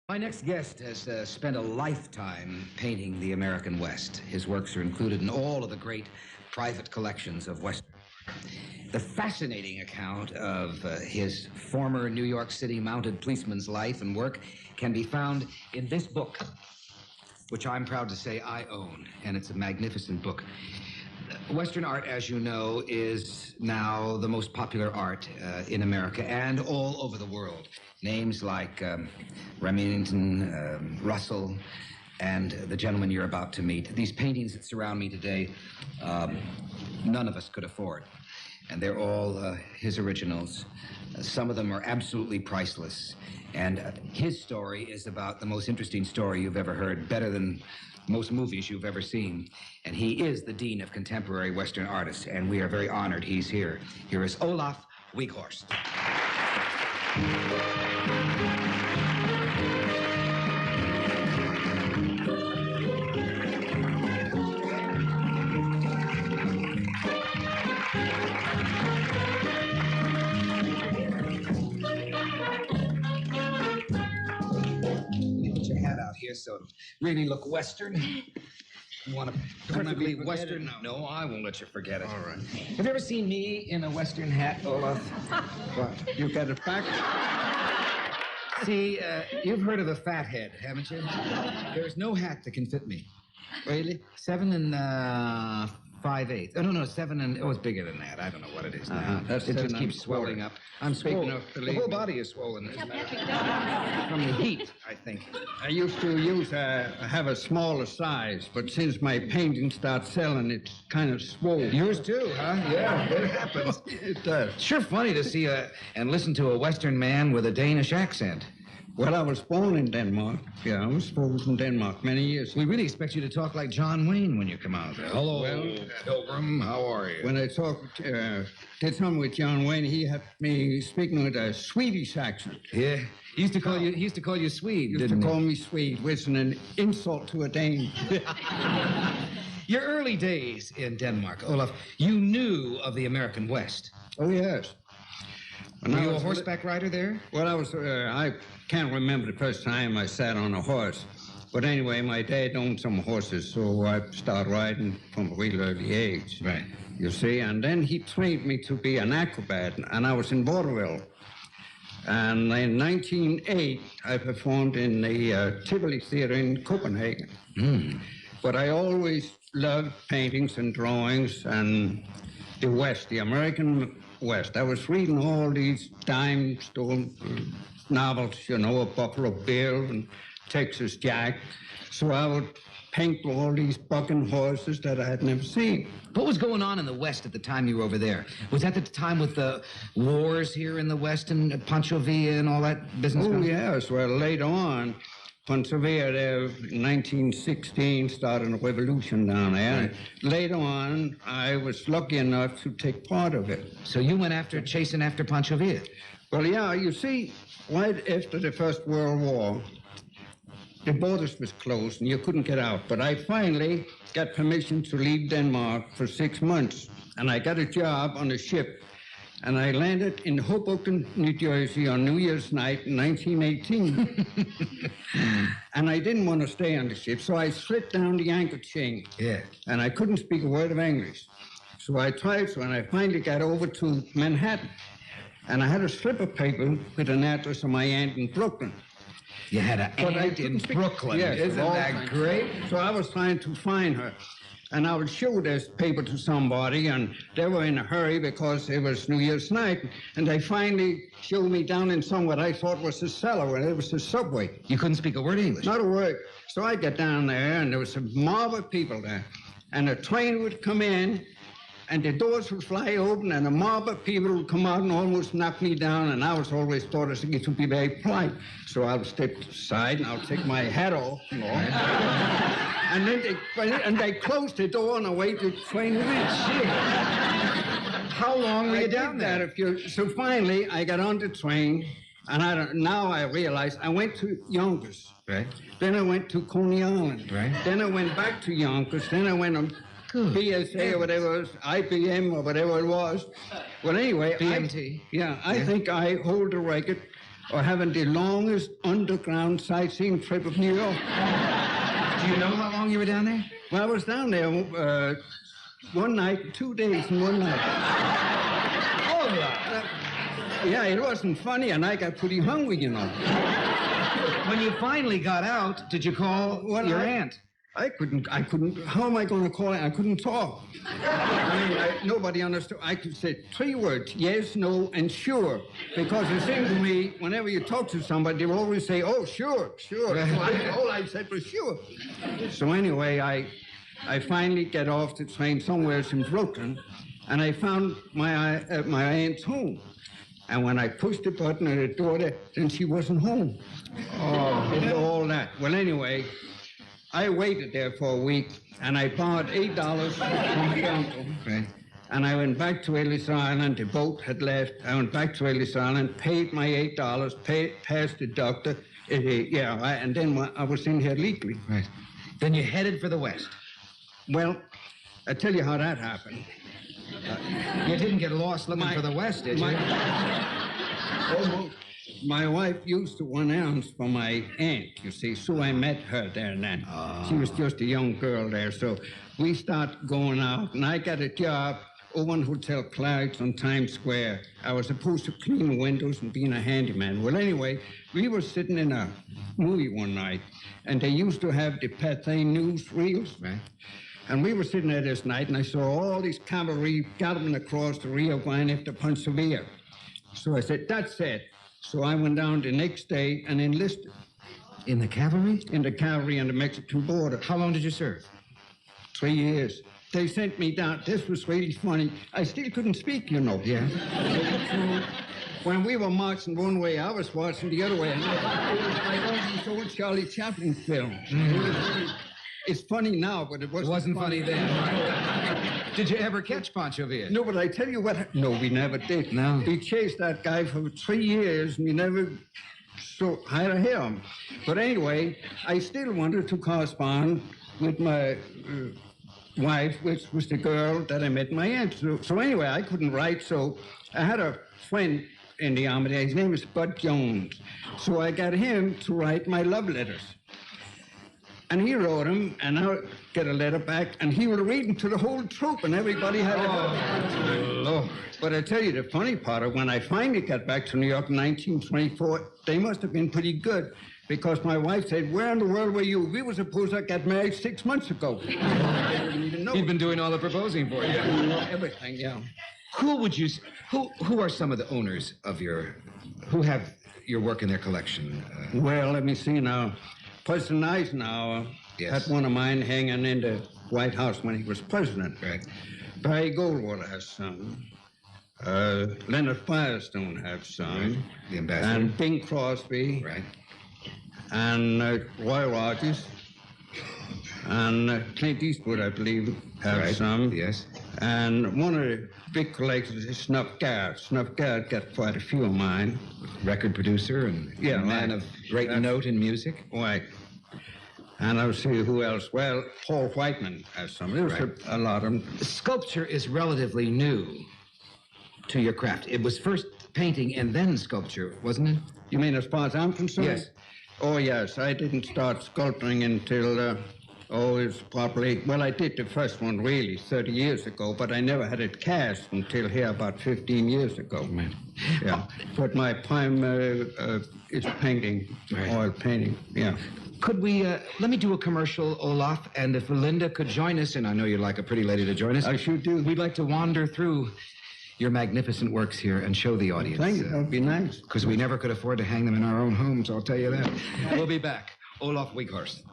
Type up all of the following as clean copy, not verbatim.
My next guest has spent a lifetime painting the American West. His works are included in all of the great private collections of Western art. The fascinating account of his former New York City mounted policeman's life and work can be found in this book, which I'm proud to say I own, and it's a magnificent book. Western art, as you know, is now the most popular art in America and all over the world. Names like Remington, Russell, and the gentleman you're about to meet. These paintings that surround me today, none of us could afford. And they're all his originals. Some of them are absolutely priceless. And his story is about the most interesting story you've ever heard, better than most movies you've ever seen. And he is the Dean of Contemporary Western Artists, and we are very honored he's here. Here is Olaf Wieghorst. Put your hat out here so it'll really look Western. You want to perfectly Western? No, I won't let you forget it. All right. Have you ever seen me in a Western hat, Olaf? What? You got it back? See, you've heard of a fat head, haven't you? There's no hat that can fit me. Really? 7 and 5/8. Oh, no, 7 and... Oh, it's bigger than that. I don't know what it is now. That's it just 7 keeps and swelling 1/4. up. I'm Speaking swollen. of, The believe whole me. body is swollen. From the heat, I think. I used to have a smaller size, but since my painting starts selling, it's kind of swollen. Yours too, huh? Yeah, it happens. It does. Sure funny to see and listen to a Western man with a Danish accent. Well, I was born in Denmark. Yeah, I was born in Denmark many years ago. We really expect you to talk like John Wayne when you come out there. Hello, Well, Pilgrim. How are you? When I did something with John Wayne, he had me speaking with a Swedish accent. Yeah, he used to call you Swede, He used didn't to he? call me Swede, which is an insult to a Dane. Your early days in Denmark, Olaf, you knew of the American West. Oh, yes. When Were I you a was horseback rider there? Well, I can't remember the first time I sat on a horse. But anyway, my dad owned some horses, so I started riding from a real early age. Right. You see, and then he trained me to be an acrobat, and I was in vaudeville. And in 1908, I performed in the Tivoli Theater in Copenhagen. But I always loved paintings and drawings and the West, the American West. I was reading all these dime store novels, you know, of Buffalo Bill and Texas Jack. So I would paint all these bucking horses that I had never seen. What was going on in the West at the time you were over there? Was that the time with the wars here in the West and Pancho Villa and all that business? Oh, going on? yes. Well, later on, Pancho Villa there in 1916 started a revolution down there. Right. Later on, I was lucky enough to take part of it. So you went chasing after Pancho Villa? Well, yeah, you see, right after the First World War, the borders was closed and you couldn't get out. But I finally got permission to leave Denmark for 6 months. And I got a job on a ship. And I landed in Hoboken, New Jersey on New Year's night in 1918. And I didn't want to stay on the ship, so I slipped down the anchor chain. Yeah. And I couldn't speak a word of English. So I tried, and I finally got over to Manhattan. And I had a slip of paper with an address of my aunt in Brooklyn. You had an But I aunt in couldn't speak- Brooklyn. Yes, Isn't of all that times. great? So I was trying to find her. And I would show this paper to somebody, and they were in a hurry because it was New Year's night. And they finally showed me down in what I thought was a cellar, and it was a subway. You couldn't speak a word of English? Not a word. So I got down there, and there was a mob of people there. And a train would come in, and the doors would fly open, and a mob of people would come out and almost knock me down. And I was always taught as to be very polite. So I would step aside, and I'll take my hat off, you know. And then they closed the door and away the train went. How long were you I down did there? that so finally, I got on the train, and now I realize I went to Yonkers. Right. Then I went to Coney Island. Right. Then I went back to Yonkers. Then I went on Good BSA or whatever it was, IBM or whatever it was. Well, anyway, BMT. I think I hold the record or having the longest underground sightseeing trip of New York. Do you know how long you were down there? Well, I was down there one night, 2 days and one night. Yeah, it wasn't funny, and I got pretty hungry, you know. When you finally got out, did you call your aunt? I couldn't, how am I going to call it? I couldn't talk. Nobody understood. I could say 3 words, yes, no, and sure. Because it seemed to me, whenever you talk to somebody, they will always say, oh, sure. So all I said was sure. So anyway, I finally get off the train somewhere in Brooklyn, and I found my aunt's home. And when I pushed the button at the door there, then she wasn't home. Oh, all that. Well, anyway, I waited there for a week, and I borrowed $8 from my uncle. Right. And I went back to Ellis Island. The boat had left. I went back to Ellis Island, paid my $8, passed the doctor. And then I was in here legally. Right. Then you headed for the West. Well, I'll tell you how that happened. You didn't get lost looking for the West, did you? Almost. My wife used to run errands for my aunt, you see, so I met her there then. She was just a young girl there, so we started going out, and I got a job over in Hotel Clyde's on Times Square. I was supposed to clean windows and being a handyman. Well, anyway, we were sitting in a movie one night, and they used to have the Pathé news reels. Right. And we were sitting there this night, and I saw all these cavalry galloping across the Rio Grande after Pennsylvania. So I said, that's it. So I went down the next day and enlisted. In the cavalry? In the cavalry on the Mexican border. How long did you serve? 3 years. They sent me down. This was really funny. I still couldn't speak, you know. Yeah. So when we were marching one way, I was marching the other way. And it was like all these old Charlie Chaplin films. It's funny now, but it wasn't funny then. Did you ever catch Pancho Villa? No, but I tell you what. No, we never did. No. We chased that guy for 3 years, and we never had to hear him. But anyway, I still wanted to correspond with my wife, which was the girl that I met my aunt. So anyway, I couldn't write, so I had a friend in the army there. His name is Bud Jones. So I got him to write my love letters. And he wrote them, and I get a letter back, and he would read them to the whole troop, and everybody had Lord. But I tell you, the funny part of when I finally got back to New York in 1924, they must have been pretty good, because my wife said, where in the world were you? We were supposed to get married 6 months ago. I didn't even know. He'd been doing all the proposing for you. Everything, yeah. Who are some of the owners of who have your work in their collection? Well, let me see now. President Eisenhower had one of mine hanging in the White House when he was president. Right. Barry Goldwater has some. Leonard Firestone has some. Right. The ambassador. And Bing Crosby. Right. And Roy Rogers. And Clint Eastwood, I believe, have some. Yes. And one of the big collectors is Snuff Garrett. Snuff Garrett got quite a few of mine. Record producer and a man of great note in music. Right. And I'll see who else. Well, Paul Whiteman has some. There's a lot of them. Sculpture is relatively new to your craft. It was first painting and then sculpture, wasn't it? You mean as far as I'm concerned? Yes. Oh, yes. I didn't start sculpting until, it's probably... Well, I did the first one, really, 30 years ago, but I never had it cast until here about 15 years ago. Right. Yeah. But my prime is painting, oil painting, yeah. Could we, let me do a commercial, Olaf, and if Linda could join us, and I know you'd like a pretty lady to join us. I sure do. We'd like to wander through your magnificent works here and show the audience. Thank you, that would be nice. Because we never could afford to hang them in our own homes, I'll tell you that. We'll be back. Olaf Wieghorst.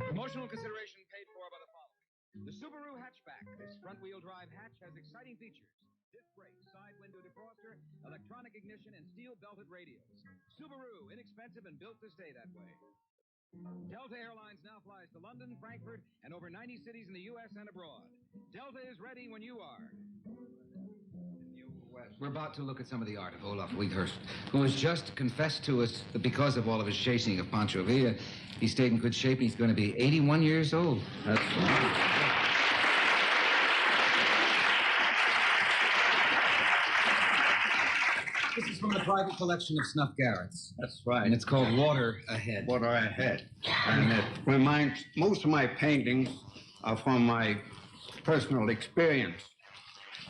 Promotional consideration paid for by the following. The Subaru hatchback. This front-wheel drive hatch has exciting features. Disc brakes, side window defroster, electronic ignition, and steel-belted radios. Subaru, inexpensive and built to stay that way. Delta Airlines now flies to London, Frankfurt, and over 90 cities in the U.S. and abroad. Delta is ready when you are. The new We're about to look at some of the art of Olaf Wieghorst, who has just confessed to us that because of all of his chasing of Pancho Villa, he stayed in good shape and he's going to be 81 years old. That's right. This is from the private collection of snuff garrets. That's right. And it's called Water Ahead. Water Ahead. And it reminds, most of my paintings are from my personal experience.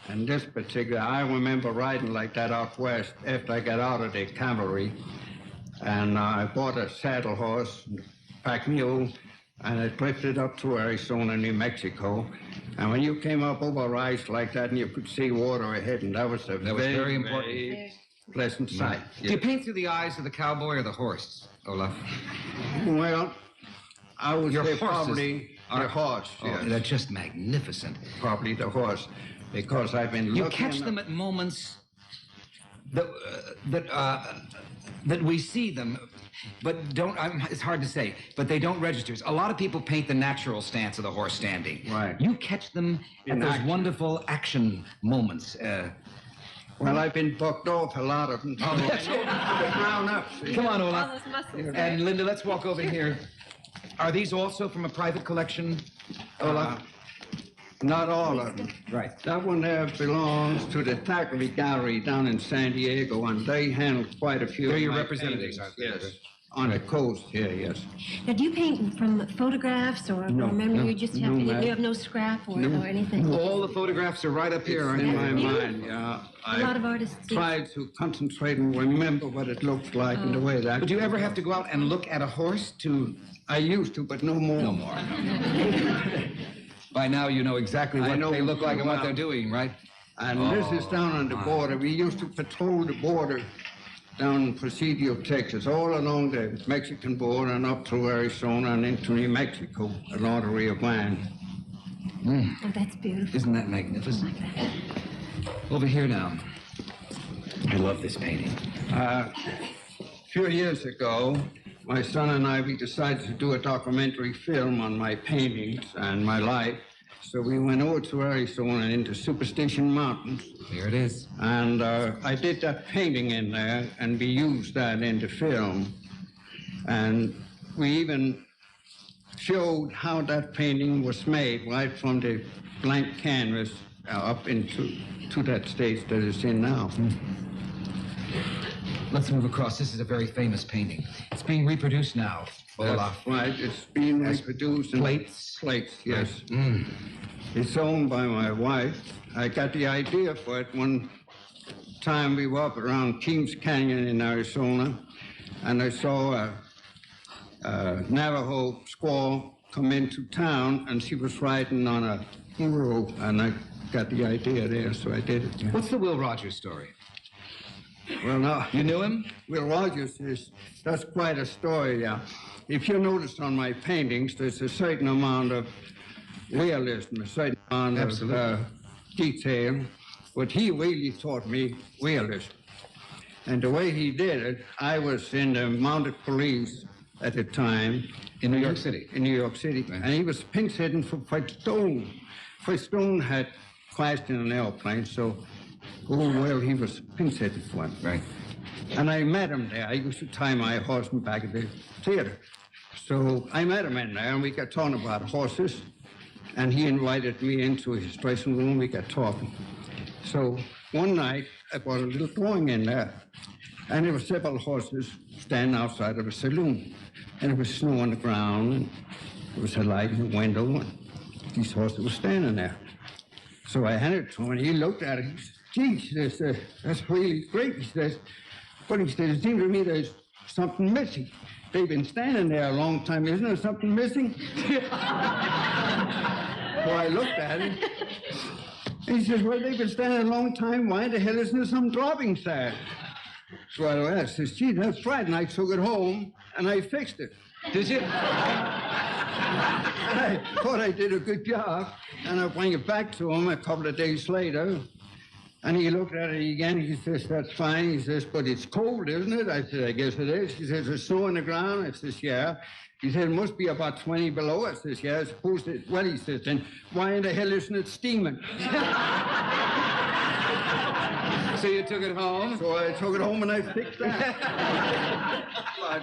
And this particular, I remember riding like that out west after I got out of the cavalry. And I bought a saddle horse, pack mule, and it drifted up to Arizona, New Mexico. And when you came up over ice like that and you could see water ahead, and that was very important. Very pleasant sight. Do you paint through the eyes of the cowboy or the horse, Olaf? Well, I would Your say horses probably the horse. Oh, Yes. they're just magnificent. Probably the horse, because I've been looking. You catch them at moments that we see them, but don't. It's hard to say, but they don't register. A lot of people paint the natural stance of the horse standing. Right. You catch them at those wonderful action moments. Well, I've been bucked off a lot of them. Oh, that's it. Brown up. Come on, All Olaf. those muscles. And Linda, let's walk over here. Are these also from a private collection, Olaf? Not all of them. Right. That one there belongs to the Thackeray Gallery down in San Diego, and they handle quite a few. They're of your my representatives, paintings. aren't they? Yes. On the coast here, yes. Now, do you paint from photographs or memory? You just have you have no scrap or anything? All the photographs are right up here, aren't In they? my beautiful. mind, yeah. A lot of artists do. Try to concentrate and remember what it looks like and the way that. But do you ever have to go out and look at a horse to... I used to, but no more. No more. By now you know exactly what know they look like and what well. they're doing, right? And this is down on the border. We used to patrol the border down in Presidio, Texas, all along the Mexican border and up through Arizona and into New Mexico, along the Rio Grande. Oh, that's beautiful. Isn't that magnificent? Over here now. I love this painting. A few years ago, my son and I, we decided to do a documentary film on my paintings and my life. So we went over to Arizona into Superstition Mountains. Here it is. And I did that painting in there, and we used that in the film. And we even showed how that painting was made, right from the blank canvas up into that stage that it's in now. Let's move across. This is a very famous painting. It's being reproduced now, Olaf. That's right. It's being reproduced in plates? Plates, yes. It's owned by my wife. I got the idea for it one time we were up around Keams Canyon in Arizona, and I saw a Navajo squaw come into town, and she was riding on a burro, and I got the idea there, so I did it. What's the Will Rogers story? Well, now, You knew him? Will Rogers that's quite a story, yeah. If you notice on my paintings, there's a certain amount of realism, a certain amount of detail, but he really taught me realism. And the way he did it, I was in the mounted police at the time. In New York City? In New York City. Right. And he was pinch hitting for Fred Stone. Fred Stone had crashed in an airplane, so he was pinch hitting for him. Right. And I met him there. I used to tie my horse in back of the theater. So I met him in there, and we got talking about horses. And he invited me into his dressing room. We got talking. So one night, I brought a little drawing in there. And there were several horses standing outside of a saloon. And there was snow on the ground, and there was a light in the window, and these horses were standing there. So I handed it to him, and he looked at it. He said, "Gee," he says, "that's really great." He says, "But," he said, "it seems to me there's something missing. They've been standing there a long time. Isn't there something missing?" So I looked at him. And he says, "Well, they've been standing a long time. Why the hell isn't there some droppings there?" So I asked, says, "Gee, that's right." And I took it home, and I fixed it. Did you? I thought I did a good job, and I bring it back to him a couple of days later, and he looked at it again. He says, "That's fine." He says, "But it's cold, isn't it?" I said, "I guess it is." He says, "There's snow on the ground?" I says, "Yeah." He said, "It must be about 20 below." I says, "Yeah, I suppose it." Well, he says, "Then why in the hell isn't it steaming?" So you took it home? So I took it home and I fixed that. But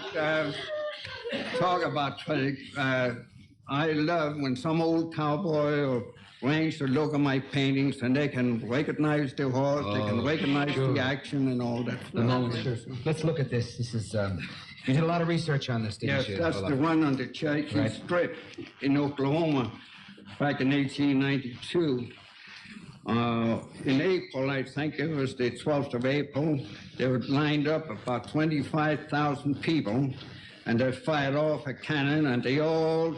talk about tricks. I love when some old cowboy or rancher look at my paintings and they can recognize the horse, they can recognize the action and all that stuff. Let's look at this. This is, you did a lot of research on this, didn't you? Yes, that's the one on the Cherokee Strip in Oklahoma back in 1892. In April, I think it was the 12th of April, they were lined up about 25,000 people, and they fired off a cannon, and they all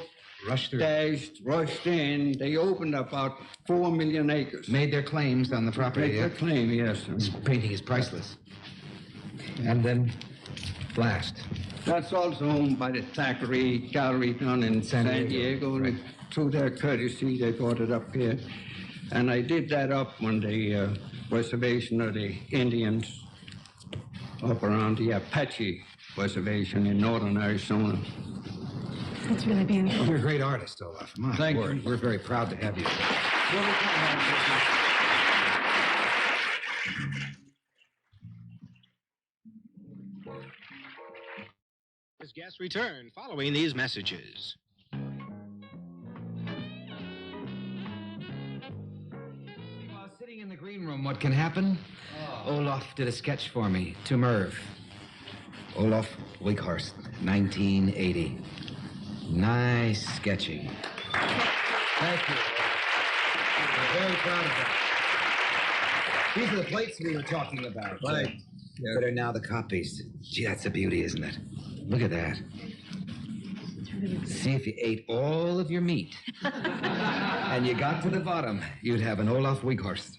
rushed in. They opened about 4 million acres. Made their claims on the property. Made their claim, yes. This painting is priceless. And then blast. That's also owned by the Thackeray Gallery down in San Diego. Right. Through their courtesy, they brought it up here. And I did that up on the reservation of the Indians up around the Apache Reservation in northern Arizona. It's really beautiful. You're a great artist, Olaf. My Thank word. you. We're very proud to have you. His guests return following these messages. While sitting in the green room, what can happen? Olaf did a sketch for me to Merv. Olaf Wieghorst, 1980. Nice sketching. Thank you. We're very proud of that. These are the plates we were talking about. Right. That are now the copies. Gee, that's a beauty, isn't it? Look at that. See, if you ate all of your meat and you got to the bottom, you'd have an Olaf Wieghorst.